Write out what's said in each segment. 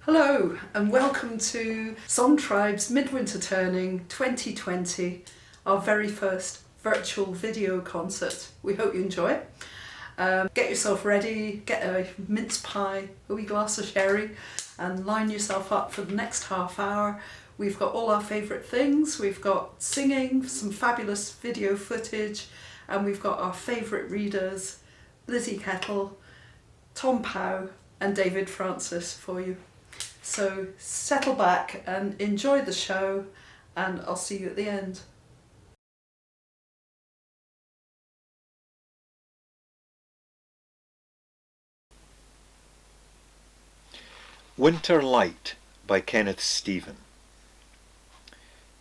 Hello and welcome to SongTribe's MidWinter Turning 2020, our very first virtual video concert. We hope you enjoy it. Get yourself ready, get a mince pie, a wee glass of sherry and line yourself up for the next half hour. We've got all our favourite things, we've got singing, some fabulous video footage, and we've got our favourite readers, Lizzie Kettle, Tom Pow and David Francis for you. So settle back and enjoy the show, and I'll see you at the end. Winter Light by Kenneth Stephen.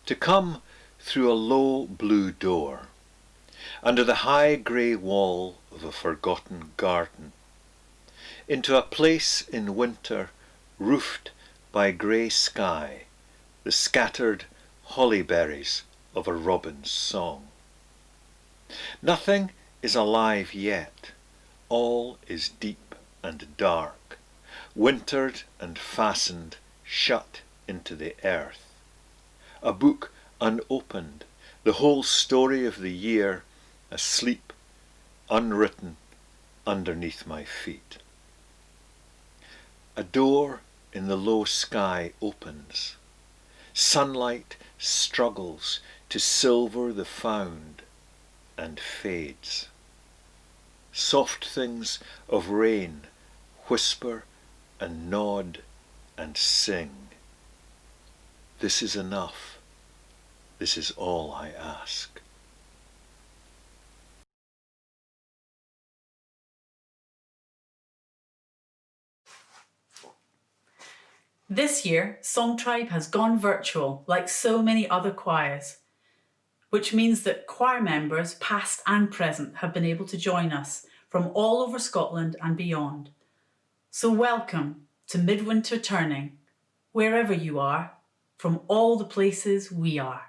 To come through a low blue door, under the high grey wall of a forgotten garden, into a place in winter roofed by grey sky, the scattered hollyberries of a robin's song. Nothing is alive yet, all is deep and dark, wintered and fastened shut into the earth. A book unopened, the whole story of the year asleep, unwritten underneath my feet. A door in the low sky opens. Sunlight struggles to silver the found and fades. Soft things of rain whisper and nod and sing. This is enough. This is all I ask. This year, SongTribe has gone virtual like so many other choirs, which means that choir members, past and present, have been able to join us from all over Scotland and beyond. So welcome to MidWinter Turning, wherever you are, from all the places we are.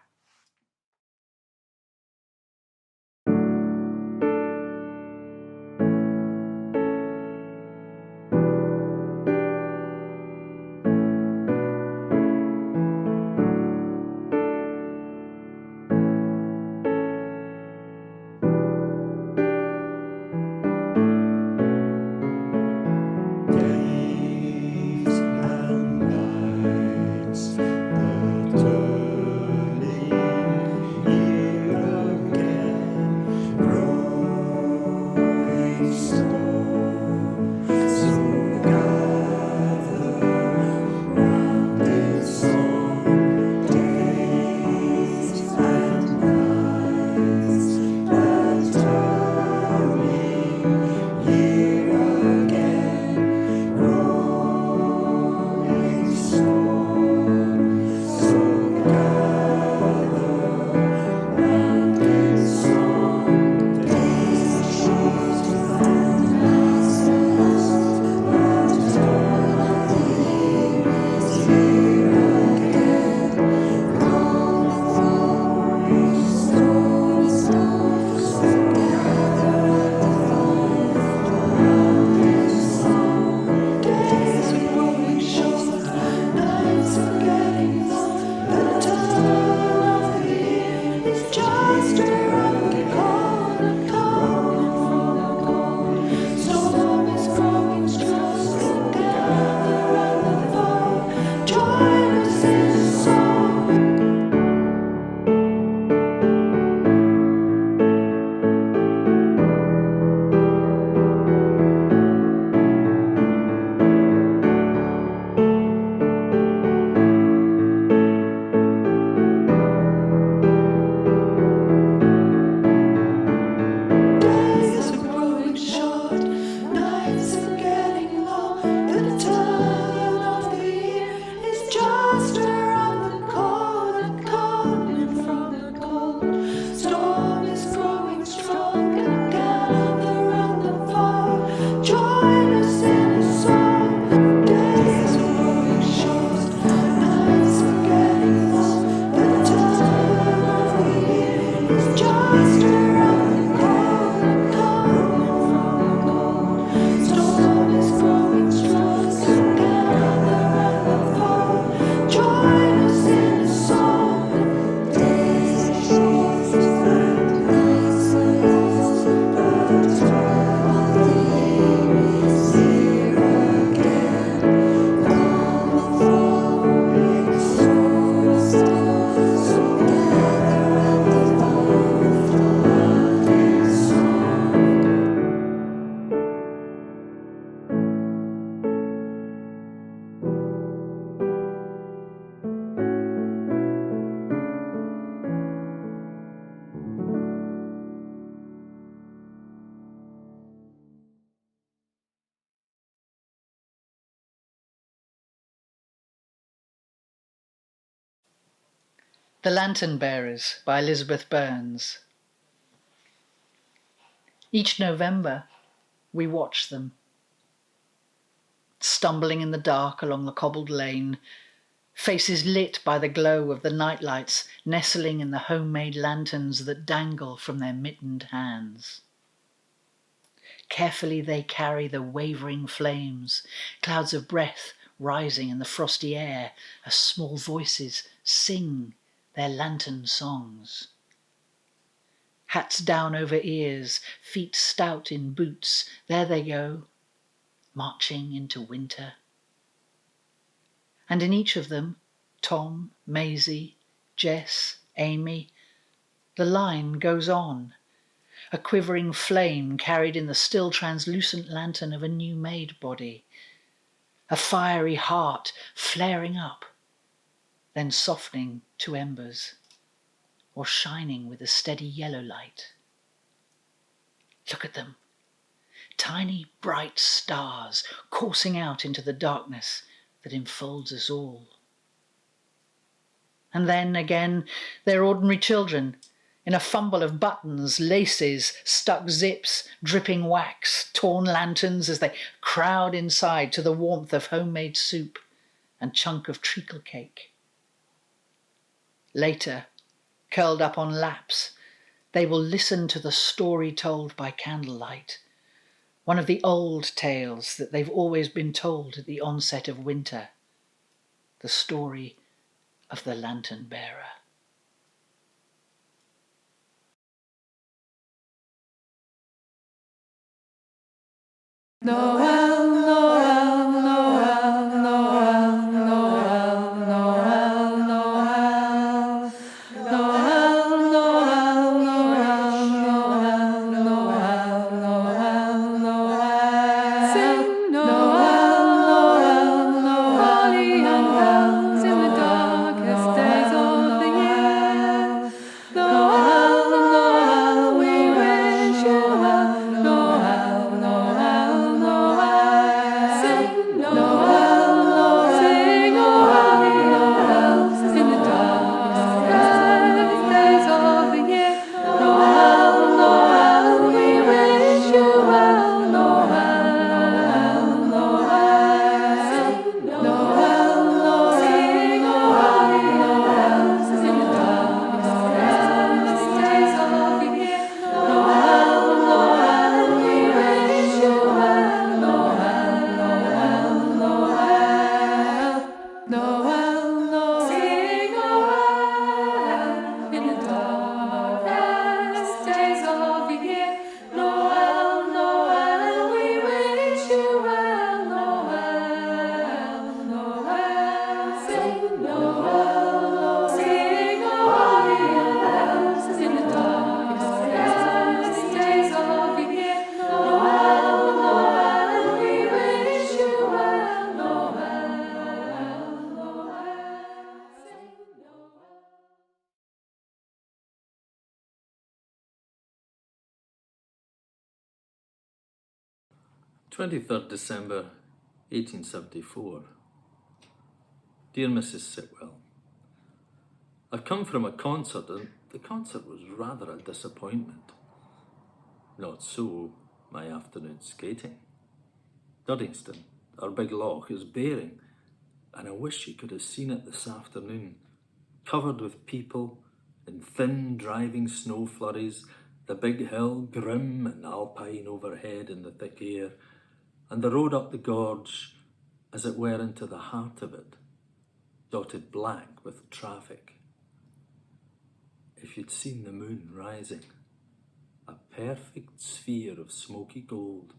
Days and nights, the turning The Lantern Bearers by Alison Burns. Each November, we watch them, stumbling in the dark along the cobbled lane, faces lit by the glow of the nightlights nestling in the homemade lanterns that dangle from their mittened hands. Carefully they carry the wavering flames, clouds of breath rising in the frosty air as small voices sing their lantern songs. Hats down over ears, feet stout in boots, there they go, marching into winter. And in each of them, Tom, Maisie, Jess, Amy, the line goes on, a quivering flame carried in the still translucent lantern of a new-made body, a fiery heart flaring up, then softening to embers, or shining with a steady yellow light. Look at them, tiny bright stars coursing out into the darkness that enfolds us all. And then again, they're ordinary children, in a fumble of buttons, laces, stuck zips, dripping wax, torn lanterns as they crowd inside to the warmth of homemade soup and chunk of treacle cake. Later, curled up on laps, they will listen to the story told by candlelight, one of the old tales that they've always been told at the onset of winter, the story of the lantern bearer. Noel, Noel, Noel, Noel, Noel, Noel, Noel. Noel, Noel, Noel, Noel, Noel, Noel, Noel. Sing Noel, Noel, Noel. Holly and bells in the darkest days of the year. Noel, Noel, we wish you well. Noel, Noel, Noel. Sing Noel, Noel. Sing Holly and bells in the darkest days of the year. Noel, Noel, we wish you well. Noel, Noel. Sing Noel, Noel. Sing Holly and bells in the darkest days of the year. Noel, Noel, we wish you well. Noel, Noel, Noel. Noel, Noel. Sing Noel in the darkest days of the year. Noel, Noel, we wish you well. Noel, Noel. Sing Noel, sing holly and bells in the darkest days of the year. Noel, Noel, we wish you well. Noel, Noel, sing Noel. 23rd December 1874. Dear Mrs. Sitwell, I've come from a concert and the concert was rather a disappointment. Not so my afternoon skating. Duddingston, our big loch, is bearing, and I wish you could have seen it this afternoon, covered with people in thin driving snow flurries, the big hill grim and alpine overhead in the thick air, and the road up the gorge, as it were into the heart of it, dotted black with traffic. If you'd seen the moon rising, a perfect sphere of smoky gold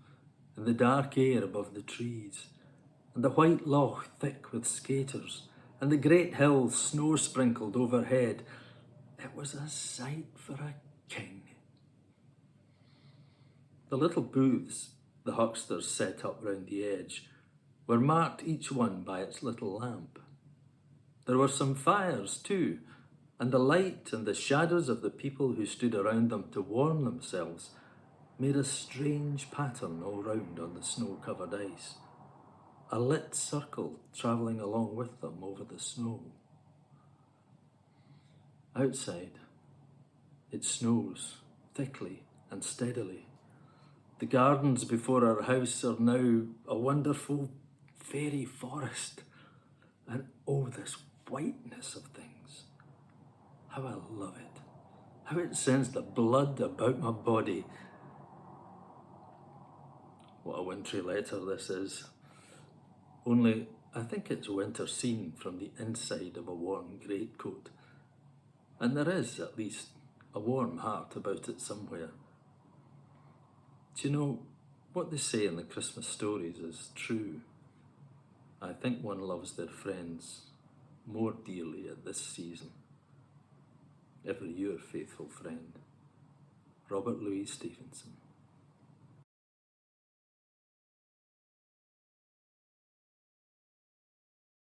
in the dark air above the trees, and the white loch thick with skaters, and the great hills snow-sprinkled overhead, it was a sight for a king. The little booths the hucksters set up round the edge were marked each one by its little lamp. There were some fires too, and the light and the shadows of the people who stood around them to warm themselves made a strange pattern all round on the snow-covered ice, a lit circle travelling along with them over the snow. Outside, it snows thickly and steadily. The gardens before our house are now a wonderful fairy forest. And oh, this whiteness of things. How I love it. How it sends the blood about my body. What a wintry letter this is. Only I think it's winter seen from the inside of a warm greatcoat. And there is, at least, a warm heart about it somewhere. Do you know, what they say in the Christmas stories is true. I think one loves their friends more dearly at this season. Ever your faithful friend, Robert Louis Stevenson.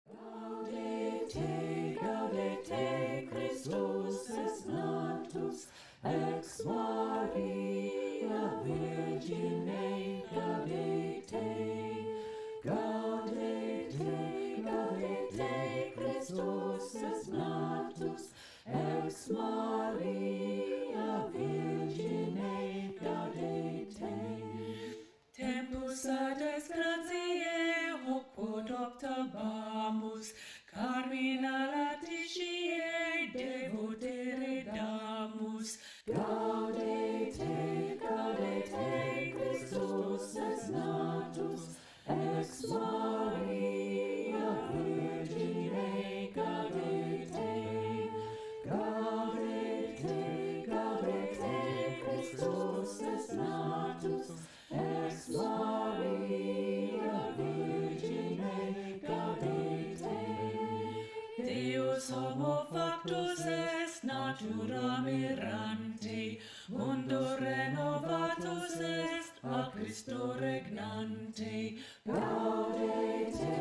Gaudete, gaudete, Christus est natus, ex Maria Virgine, gaudete, gaudete, gaudete, Christus est natus, ex Maria Virgine, gaudete. Tempus ad gratiae hoc quod optabamus, carmina latitiae devotere damus. Gaudete, gaudete, Christus est natus, ex Maria Virgine, gaudete. Gaudete, gaudete, Christus est natus, ex Maria Virgine, gaudete. Deus homo factus est natura mirante, mundo renovatus est a Christo regnante. Gaudete,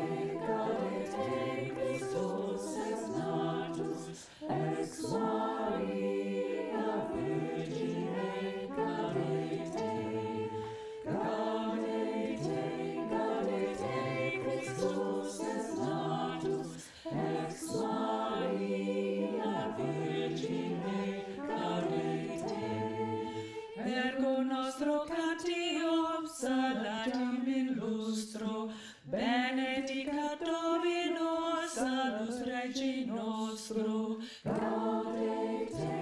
gaudete, Christus est natus, ex Maria Virgine, gaudete. Gaudete, gaudete, Christus est natus, ex Maria Virgine, gaudete. Ergo nostro cantium salatim in lustro, benedicat Domino salus Regi nostro. Gaudete,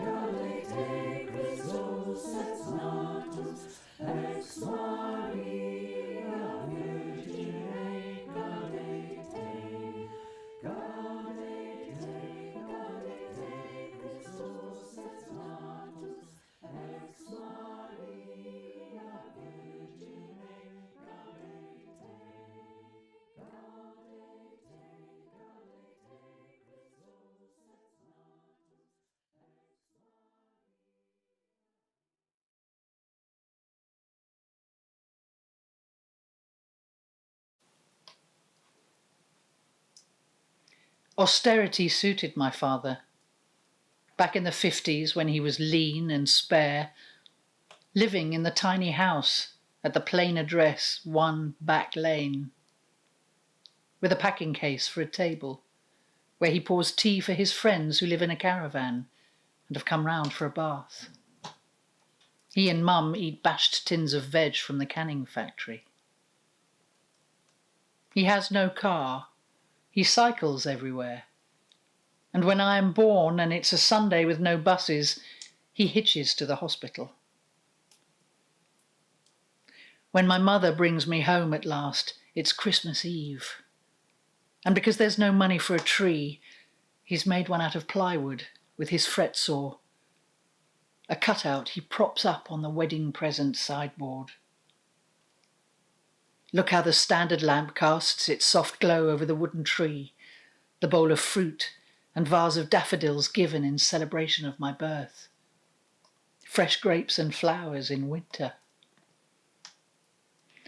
gaudete, Christus est natus, ex Maria Virgine, gaudete. Gaudete, gaudete, Christus est natus, ex Maria Virgine, gaudete. Gaudete, gaudete, Christus est natus, ex Austerity suited my father. Back in the 50s, when he was lean and spare, living in the tiny house at the plain address 1 Back Lane, with a packing case for a table, where he pours tea for his friends who live in a caravan and have come round for a bath. He and Mum eat bashed tins of veg from the canning factory. He has no car. He cycles everywhere. And when I am born and it's a Sunday with no buses, he hitches to the hospital. When my mother brings me home at last, it's Christmas Eve. And because there's no money for a tree, he's made one out of plywood with his fret saw. A cutout he props up on the wedding present sideboard. Look how the standard lamp casts its soft glow over the wooden tree, the bowl of fruit and vase of daffodils given in celebration of my birth. Fresh grapes and flowers in winter.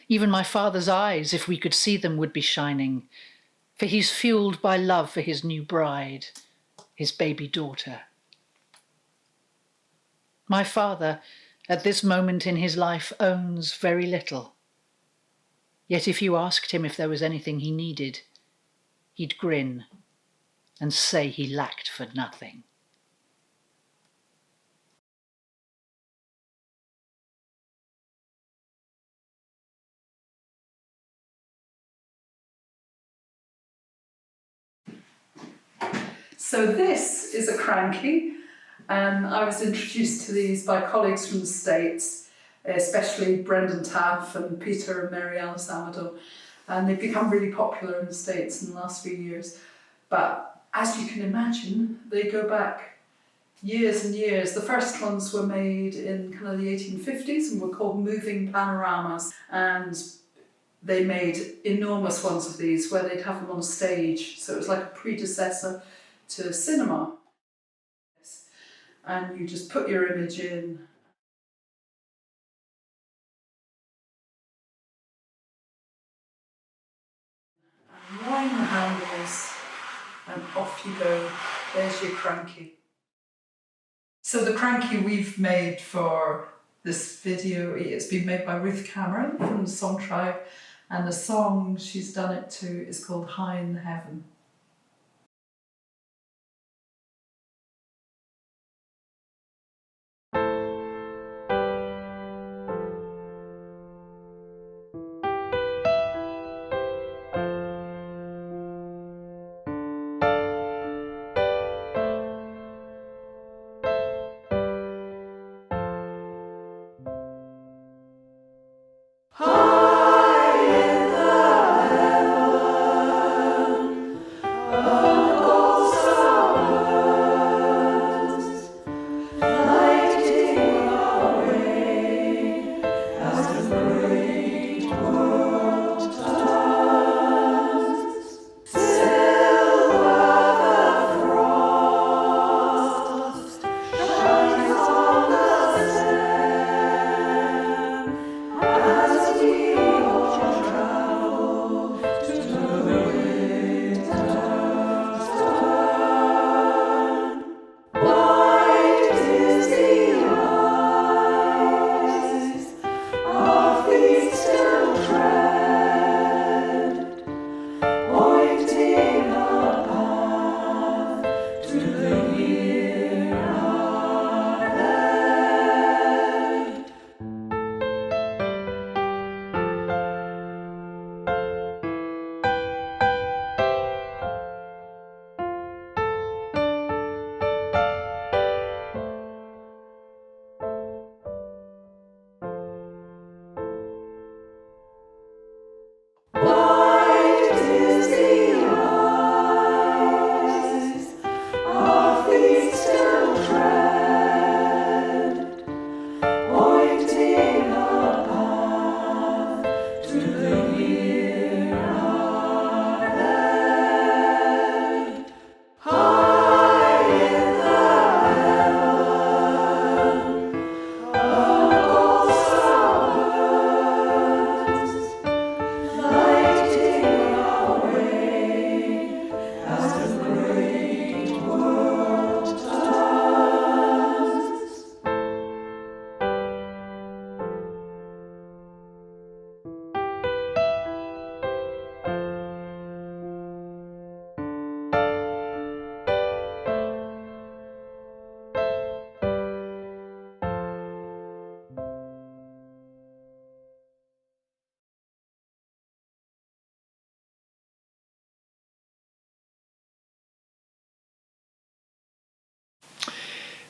Even my father's eyes, if we could see them, would be shining, for he's fueled by love for his new bride, his baby daughter. My father, at this moment in his life, owns very little. Yet if you asked him if there was anything he needed, he'd grin and say he lacked for nothing. So this is a Cranky, and I was introduced to these by colleagues from the States, especially Brendan Taff and Peter and Mary Alice Amador, and they've become really popular in the States in the last few years. But as you can imagine, they go back years and years. The first ones were made in kind of the 1850s and were called moving panoramas, and they made enormous ones of these where they'd have them on a stage, so it was like a predecessor to cinema. And you just put your image in. And wind the handles, and off you go. There's your Cranky. So the Cranky we've made for this video, it's been made by Ruth Cameron from the SongTribe, and the song she's done it to is called High in Heaven.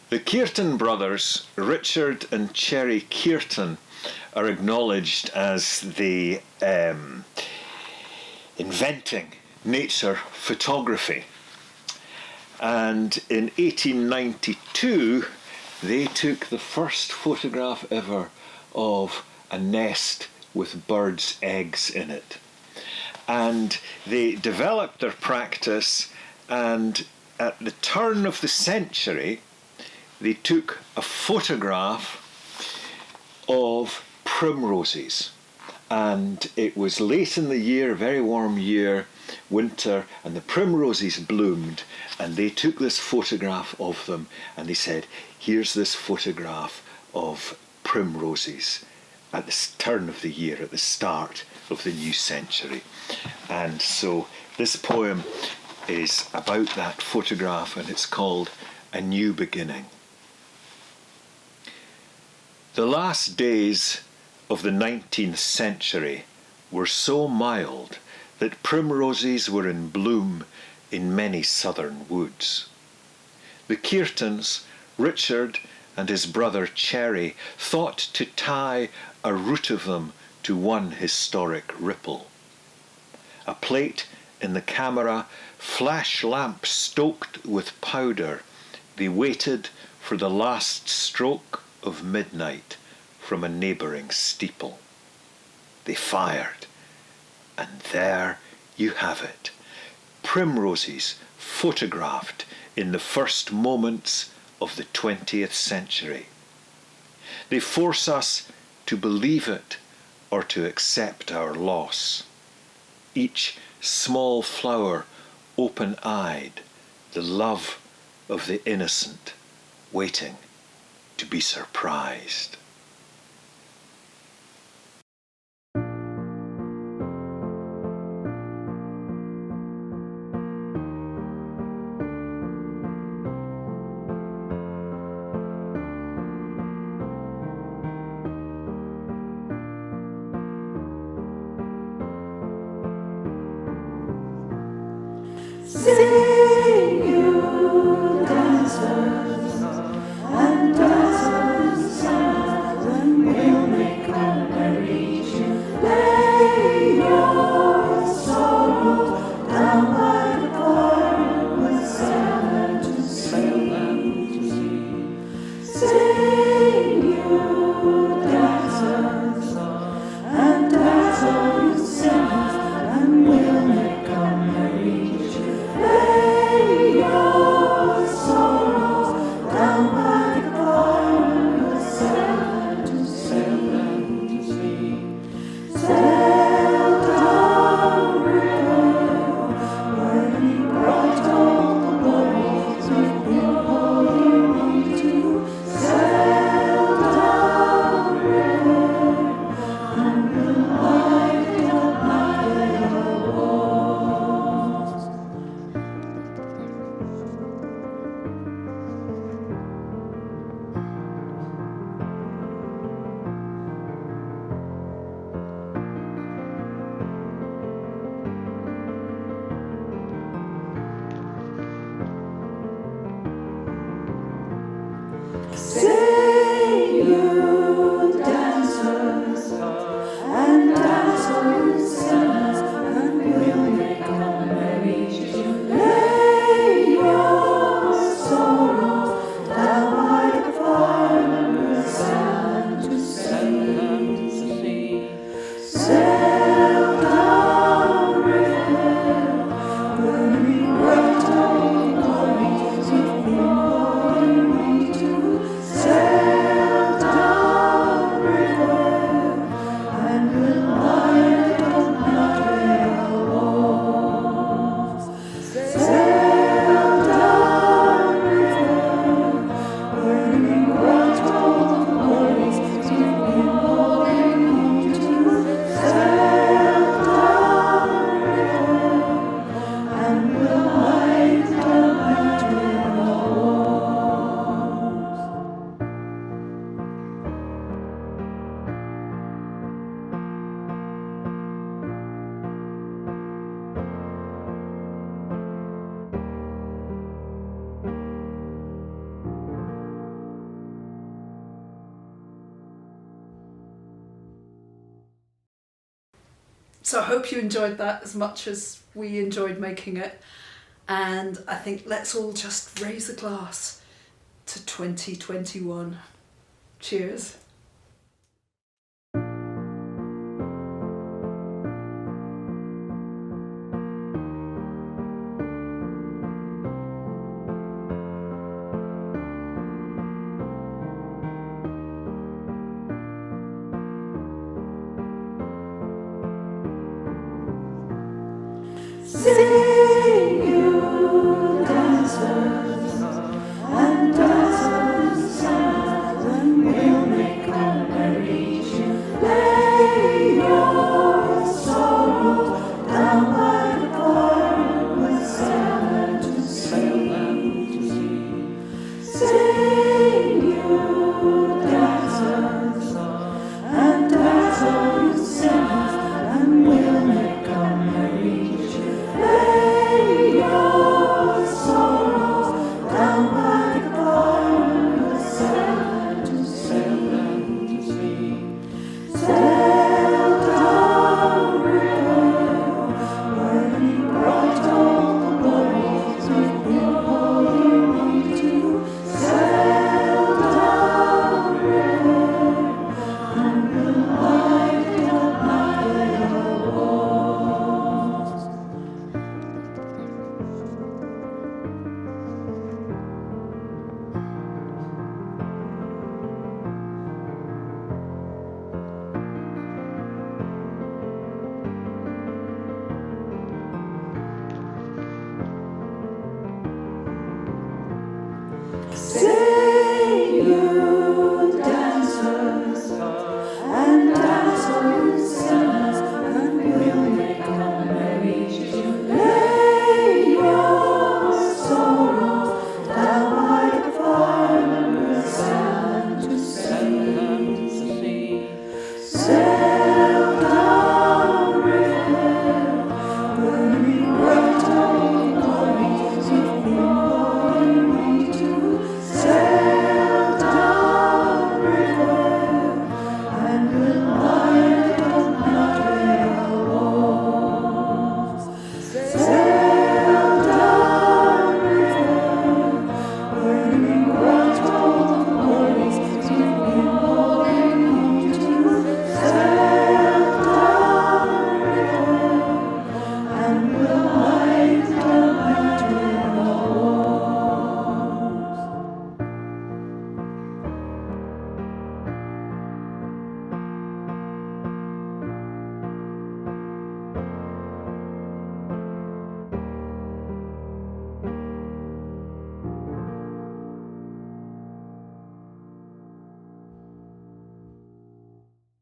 The Kearton brothers, Richard and Cherry Kearton, are acknowledged as the inventing nature photography. And in 1892, they took the first photograph ever of a nest with birds' eggs in it. And they developed their practice, and at the turn of the century, they took a photograph of primroses. And it was late in the year, a very warm year, winter, and the primroses bloomed, and they took this photograph of them and they said, here's this photograph of primroses at the turn of the year, at the start of the new century. And so this poem is about that photograph, and it's called A New Beginning. The last days of the 19th century were so mild that primroses were in bloom in many southern woods. The Kirtons, Richard and his brother Cherry, thought to tie a root of them to one historic ripple. A plate in the camera, flash lamp stoked with powder, they waited for the last stroke of midnight from a neighbouring steeple. They fired, and there you have it, primroses photographed in the first moments of the 20th century. They force us to believe it or to accept our loss. Each small flower open-eyed, the love of the innocent, waiting to be surprised. Sing you dancers and dancers, and we'll make a merry tune. Lay your sorrow down by the fire with Santa to see. Sing you dancers and dancers, and we'll make a merry tune. Lay your sorrows down by the fire with Santa to see. Sail down river, burning bright on the boys we've been holding on to. Sail down river, and we'll light it up like the walls. Sing you dancers and dancers, and we'll make a merry tune. Lay your sorrows down by the fire with Santa to see. Sail down river, burning bright on the boys we've been holding on to. Sail down river, and we'll light it up like the walls. Sail down river, burning bright on the boys we've been holding on to. Sail down river, and we'll light it up like the walls. So I hope you enjoyed that as much as we enjoyed making it. And I think let's all just raise a glass to 2021. Cheers. Sing